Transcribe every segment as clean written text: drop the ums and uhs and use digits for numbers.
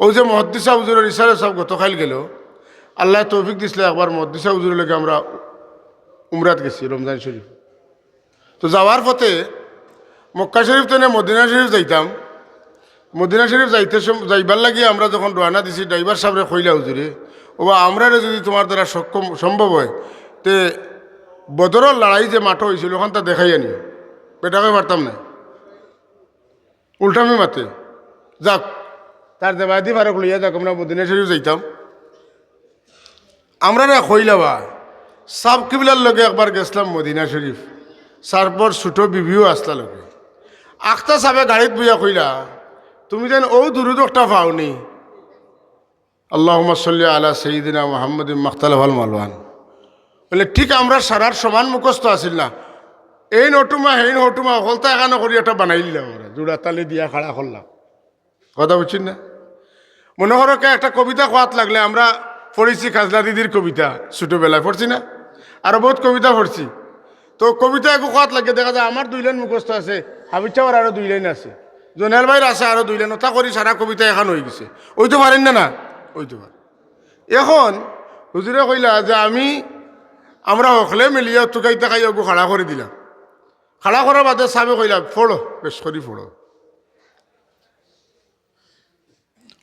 ও যে মহাদ্দিসা হুজুরের ইশারে সব গতকাল গেল, আল্লাহ তৌফিক দিছিল একবার মহাদ্দিসা হুজুরের লেগে আমরা উমরাত গেছি রমজান শরীফ। তো যাওয়ার পথে মক্কা শরীফ তো মদিনা শরীফ যাইতাম। মদিনা শরীফ যাইবার লাগিয়ে আমরা যখন রওনা দিছি, ড্রাইভার সাহেবরে কইলা হুজুরে, ও আমরা যদি তোমার দ্বারা সক্ষম সম্ভব হয় তে বদরের লড়াই যে মাঠ হয়েছিল ওখান তা দেখাই আনি, বেটাকে পারতাম না, উল্টামি মাতে যাক তার দেবাদি ফারক লইয়া যাক আমরা মদিনা শরীফ যাইতাম। আমরা না কইলাবা সাব কিবলার লগে একবার গেছিলাম মদিনা শরীফ, তারপর ছোটো বিবিও আসলা লগে। আখতা সাবে গাড়িত বইয়া কইলা, তুমি যেন ও দুরুদ একটা পাওনি, আল্লাহুম্মা সাল্লি আলা সাইয়্যিদিনা মুহাম্মাদিন মাখতালাফাল মালওয়ান। বলে ঠিক আমরা সারার সমান মুখস্থ আসিল না, এই নটুমা হেই নটুমা হলতা এখানে করি একটা বানাই দিলাম, আমরা জোড়া তালি দিয়া খাড়া করলাম। কথা বুঝছেন না? মনে করো একটা কবিতা খোয়াত লাগলে আমরা পড়েছি খাজলা দিদির কবিতা, ছোটোবেলায় পড়ছি না, আরও বহুত কবিতা পড়ছি। তো কবিতা একটু খোয়াত লাগে, দেখা যায় আমার 2 লাইন মুখস্থ আছে, হাবিজ চাওয়ার আরও 2 লাইন আছে, জোনাল ভাইয়ের আছে আরও 2 লাইন, ওটা করি সারা কবিতা এখন হয়ে গেছে। ওই তো পারেন না, না ওই তো পারেন। এখন হুজুরে কইলা যে আমরা হকলে মিলিয়া টুকাইতে খাই ওগু খাড়া করে দিলাম। খাড়া করার বাদে সাবে কইলা ফোড়ো, বেশ করি ফোড়ো।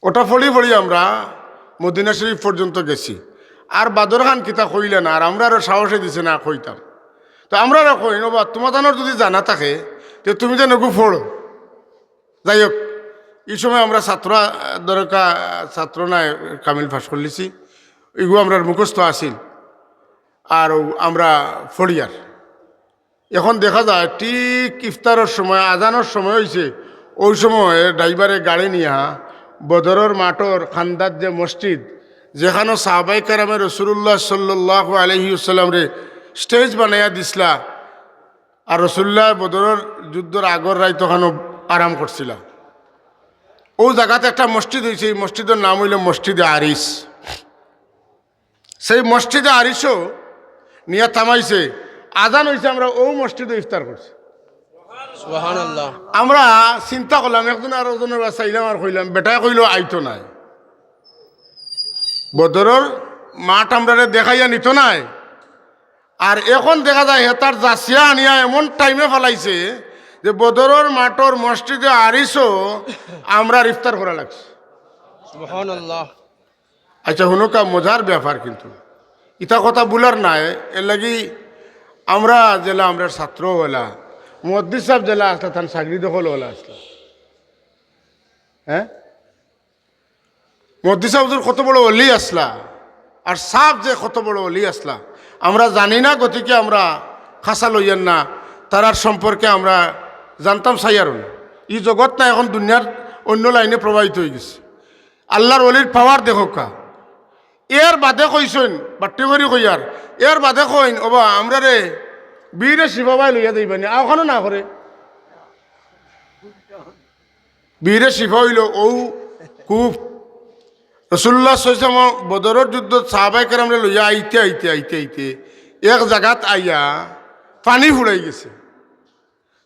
ওটা ফড়ি আমরা মদিনা শরীফ পর্যন্ত গেছি। আর বাদর খান কিতা কইলে না, আর আমরা আরও সাহসে দিছে না কইতাম। তো আমরা আরও কই নবা তোমাদের যদি জানা থাকে তো তুমি যেন ওগু ফোড়ো। যাই হোক, এই সময় আমরা ছাত্র নাই কামিল ফাঁস করলিছি, এগুলো আমরা মুখস্থ আসিল আর আমরা ফড়িয়ার। এখন দেখা যায় ঠিক ইফতারের সময় আজানোর সময় হয়েছে, ওই সময় ড্রাইভারে গাড়ি নিয়া বদরের মাঠর খান্দার যে মসজিদ, যেখানে সাহাবাই কেরামে রসুল্লাহ সাল্লাল্লাহু আলাইহি ওয়াসাল্লাম রে স্টেজ বানাইয়া দিছিলা, আর রসুল্লাহ বদরের যুদ্ধর আগর রায় তখন আরাম করছিল। ও জায়গাতে একটা মসজিদ হয়েছে, এই মসজিদের নাম হইল মসজিদে আরিস। সেই মসজিদে আরিসও নিয়ে থামাইছে, আজান হয়েছে, আমরা ও মসজিদে ইফতার করছি। সুবহানাল্লাহ। আমরা চিন্তা করলাম, একজন আর একজনের চাইলাম আর কইলাম, বেটায় কইল আইতো নাই, বদরের মাঠ আমরা দেখাইয়া নিত নাই। আর এখন দেখা যায় হেতার জাসিয়া আনিয়া এমন টাইমে ফেলাইছে যে বদরের মাঠর মসজিদে আরিসও আমরা ইফতার করা লাগছে। সুবহানাল্লাহ। আচ্ছা হুনুকা মজার ব্যাপার, কিন্তু ইটা কথা বলার নাই। এর লাগি আমরা জেলা আমরা ছাত্র হলা, মুহাদ্দিস সাহেব জেলা আসলা, তার চাকরি দখল হলা আসলা। হ্যাঁ, মুহাদ্দিস সাহেব কত বড় অলি আসলা, আর সাহেব যে কত বড় অলি আসলা আমরা জানি না, গতিকে আমরা খাসা লইয়েন না, তারার সম্পর্কে আমরা জানতাম সাইয়ারুন। এই জগৎ না এখন দুনিয়ার অন্য লাইনে প্রবাহিত হয়ে গেছে। আল্লাহর অলির পাওয়ার দেখোকা, এর বাদে কইসইন বাট্টি করি কইয়ার, এর বাদে কইন ওবা আমরা রে বীরে শিবাবাই লইয়া দিবানি, ওখানে না করে বীরে শিফা হইল ও কুফ রসুল্লাহ সাল্লাল্লাহু আলাইহি ওয়াসাল্লাম বদরের যুদ্ধ সাহাবায়ে কেরামরে লইয়া আইতে আইতে আইতে আইতে এক জায়গাত আইয়া পানি ফুড়াই গেছে।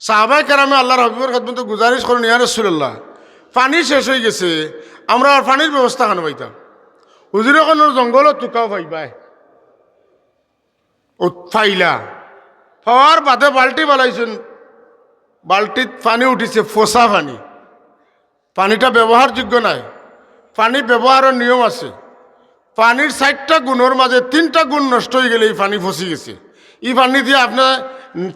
সাহাবায়ে কেরামে আল্লাহর হাবিবের খেদমতে গুজারিশ করেন, ইয়া রাসূলুল্লাহ পানি শেষ হয়ে গেছে, আমরা আর পানির ব্যবস্থা খান পাইতাম। হুজুরে কোনো জঙ্গলও টুকাও পাইবাই, ও ফাইলা পাওয়ার বাদে বাল্টি বালাইছেন, বাল্টিত পানি উঠিছে ফোসা পানি, পানিটা ব্যবহারযোগ্য নাই। পানি ব্যবহারের নিয়ম আছে, পানির 4টা গুণের মাঝে 3টা গুণ নষ্ট হয়ে গেলে এই পানি ফসি গেছে। এই পানি দিয়ে আপনার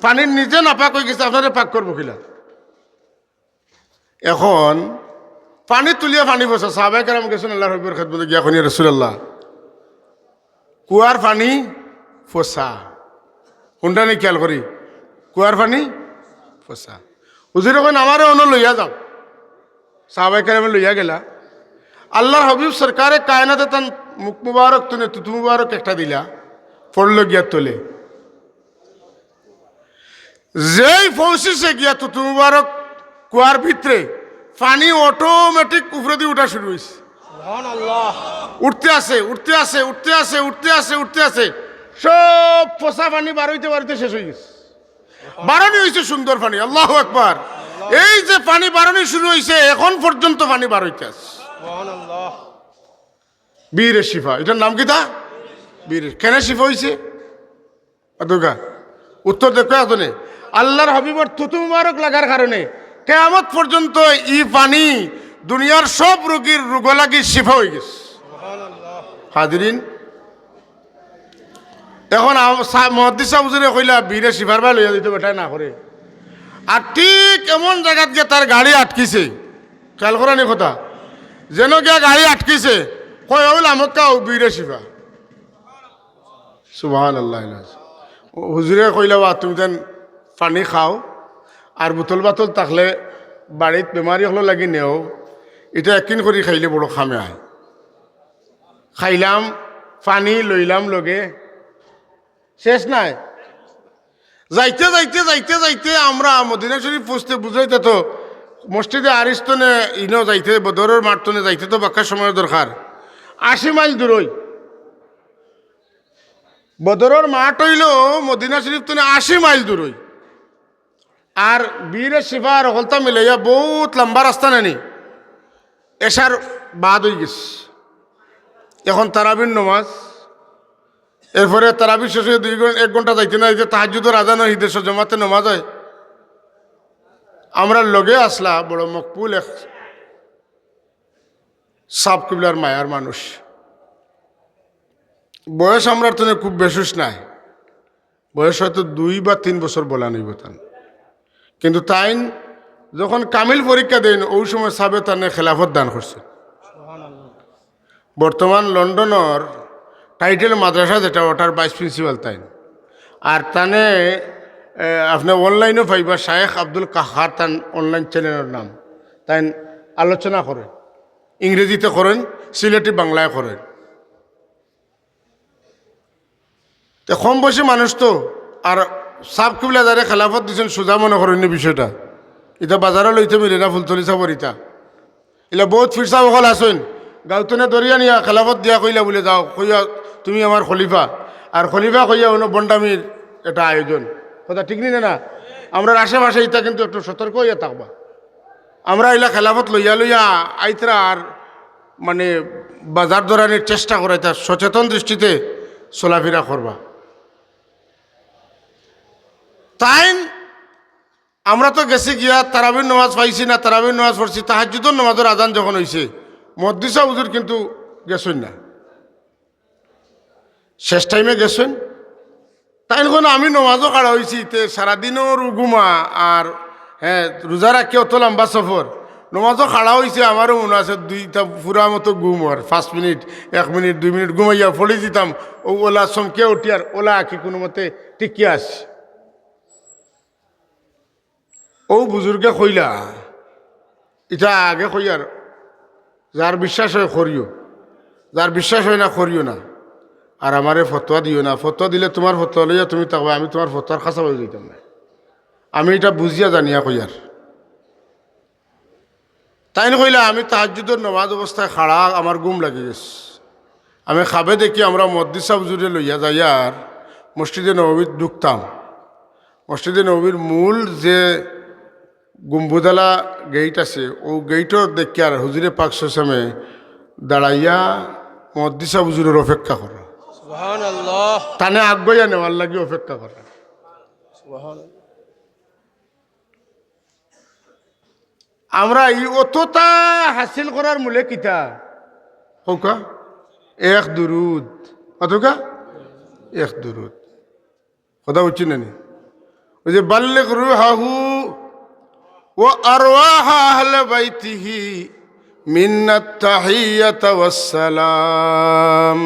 পানির নিজে নাপাক হয়ে গেছে, আপনারা পাক করবো কিনা? এখন পানি তুলিয়া পানি ফসা, সাহাবায়ে কেরাম গেছেন আল্লাহর হাবিবের খেদমতে গিয়া কইলেন, রাসূলুল্লাহ কুয়ার পানি ফসা, কোনটা নি খেয়াল করি, কুয়ার পানি ফসা। হুজুরে কইন আমারে অন্য লইয়া যাও। সাহাবায়ে কেরামে লইয়া গেলা। আল্লাহর হাবিব সরকারে কায়নাতে তান মুখ মুবারক তুনে তুতু মুবারক একটা দিলা, পড়ল গিয়া তোলে, যেই পৌঁছেছে গিয়া তুতু মুবারক কুয়ার ভিতরে, পানি অটোমেটিক উপরে দিয়ে উঠা শুরু হয়েছে। সুবহানাল্লাহ। উঠতে আসে উঠতে আসে উঠতে আসে উঠতে আসে উঠতে আসে, সব ফসা পানি বারোইতে বারোইতে শেষ হয়ে গেছে। বারণি হয়েছে সুন্দর পানি। আল্লাহু আকবার। এই যে পানি বারণি শুরু হয়েছে, এখন পর্যন্ত পানি বারোইতে আছে। সুবহানাল্লাহ। বীরের শিফা, এটার নাম কি তা? বীরের। কেন শিফা হয়েছে? দুর্গা উত্তর দেখো এতনে আল্লাহর হাবিবর থুতু মুবারক লাগার কারণে কিয়ামত পর্যন্ত ই পানি দুনিয়ার সব রোগীর রোগ লাগি শিফা হয়ে গেছে। সুবহানাল্লাহ। হাজিরিন, এখন মহাদ্দিস সাহেব হুজুরে কইলা বীরে শিফার বা লইয়া দিতে বেটাই না করে, আর ঠিক এমন জায়গাত গিয়ে তার গাড়ি আটকিছে, খেয়াল করানি কথা, যেন গিয়া গাড়ি আটকিছে, কয় হইল আমাকে কাউ বীরে শিফা। সুবহানাল্লাহ। হুজুরে কইলা বা তুমি যেন পানি খাও আর বোতল বাতল থাকলে বাড়িত বেমারি হলো লাগি নেও, এটা একদিন করে খাইলে বড় খামে আয়। খাইলাম পানি লইলাম লগে, শেষ নাই। যাইতে যাইতে যাইতে যাইতে আমরা মদিনা শরীফ পৌঁছতে বুঝাইতে তো মসজিদে আরিস্তনে ইনো যাইতে বদরের মাঠতনে যাইতে তো বাক্কা সময়ের দরকার, 80 মাইল দূরই। বদরের মাঠ হইল মদিনা শরীফ তনে 80 মাইল দূরই, আর বীরে শিফার হলতা মিলাইয়া বহুত লম্বা রাস্তা নেনি, এসার বাদ হয়ে গেছে। এখন তারাবির নমাজ, এরপরে তারাবি শেষ হয়ে 1 ঘন্টা যাইতে না যাইতে তাহাজ্জুদের আজান হয়, ঈদের জমাতে নমাজ হয়। আমরা লগে আসলা বড় মকবুল এক সাব কিবলার মায়ার মানুষ, বয়স আমরা তো খুব বেশুস নাই, বয়স হয়তো 2 বা 3 বছর বলা নেই তান, কিন্তু তাইন যখন কামিল পরীক্ষা দেন ওই সময় সাবে তানে খেলাফত দান করছে। সুবহানাল্লাহ। বর্তমান লন্ডনের টাইটেল মাদ্রাসা যেটা ওটার ভাইস প্রিন্সিপাল তাইন, আর তানে আপনি অনলাইনও পাইবা শায়েখ আব্দুল কাহার তান অনলাইন চ্যানেলের নাম, তাই আলোচনা করেন, ইংরেজিতে করেন, সিলেটি বাংলায় করেন। তো কম বয়সী মানুষ তো, আর সাব কিবলা যারা খেলাফত দিচ্ছেন সোজা মনে করেন বিষয়টা, এটা বাজারে লইতে মিলে না ফুলতলি চাবর ইটা এলা বহুত ফিরসা বকল আসেন গাউতনে দরিয়া নিয়া খেলাফত দিয়া কইলা বলে যাও, কইয়া তুমি আমার খলিফা, আর খলিফা কইয়া হলো বন্ডামির এটা আয়োজন, কথা ঠিক নিনে না। আমরা আশেপাশে ইটা কিন্তু একটু সতর্ক হইয়া থাকবা। আমরা এলা খেলাফত লইয়া লইয়া আইতরা আর মানে বাজার দরানির চেষ্টা করে, তার সচেতন দৃষ্টিতে চলাফেরা করবা। তাই আমরা তো গেছি গিয়া তারাবির নামাজ পাইছি না, তারাবির নামাজ পড়ছি, তাহাজ্জুদের নামাজের আজান যখন হয়েছে মদ্দিসা হুজুর কিন্তু গেছেন না, শেষ টাইমে গেছেন। তাই এখন আমি নমাজও কাড়া হয়েছি, তে সারাদিনও রুগুমা আর হ্যাঁ রোজা রাখি অত লম্বা সফর, নমাজও খাড়া হয়েছে। আমারও মনে আছে 2টা পুরা মতো ঘুম, আর 5 মিনিট 1 মিনিট 2 মিনিট ঘুমাইয়া ফলে দিতাম, ও ওলা চমকে উঠি আর ওলা আঁকি কোনো মতে টিকিয়ে আসি। ও বুজুর্গে কইলা এটা আগে কইয়ার, যার বিশ্বাস হয় করিও, যার বিশ্বাস হয় না করিও না, আর আমারে ফতোয়া দিও না। ফতোয়া দিলে তোমার ফতোয়া লইয়া তুমি থাকবা, আমি তোমার ফতোয়ার খাঁচা হয়ে যেতাম না। আমি এটা বুঝিয়া জানিয়া কইয়ার। তাই না কইলা আমি তাহাজ্জুদের নামাজ অবস্থায় খাড়া, আমার ঘুম লাগি গেছে। আমি খাবে দেখি আমরা মদ্দিস সাহেব জুড়ে লইয়া যাইয়ার মসজিদে নববীর ঢুকতাম। মসজিদে নববীর মূল যে গুম্বুদালা গেইট আছে, ও গেইটও দেখি আর হুজুরে পাক সামে দাঁড়াইয়া মদ্দিস সাহেব হুজুরের অপেক্ষা করা, সুবহানাল্লাহ। তানে আগুয়া নেওয়ার লাগে অপেক্ষা করা। সুবহানাল্লাহ। আমরা এই অতটা হাসিল করার মূলে কিতা হৌকা 1 দুরুদ, অতকা 1 দুরুদ কথা বুঝছি না নি? ওই যে বাল্লিগ রুহাহু ও আরওয়াহ আহলে বাইতিহি মিন্নাত তাহিয়াতা ওয়াস সালাম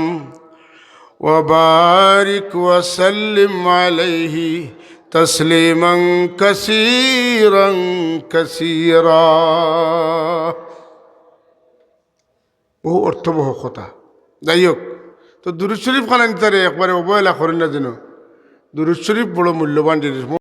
ওয়া বারিক ওয়া সাল্লিম আলাইহি তসলিমান কাসীরান কাসীরা। বহু অর্থবহ কথা। যাই হোক, তো দুরূদ শরীফ খান তারে একবারে অবহেলা করেন না যেন। দুরূদ শরীফ বড় মূল্যবান জিনিস।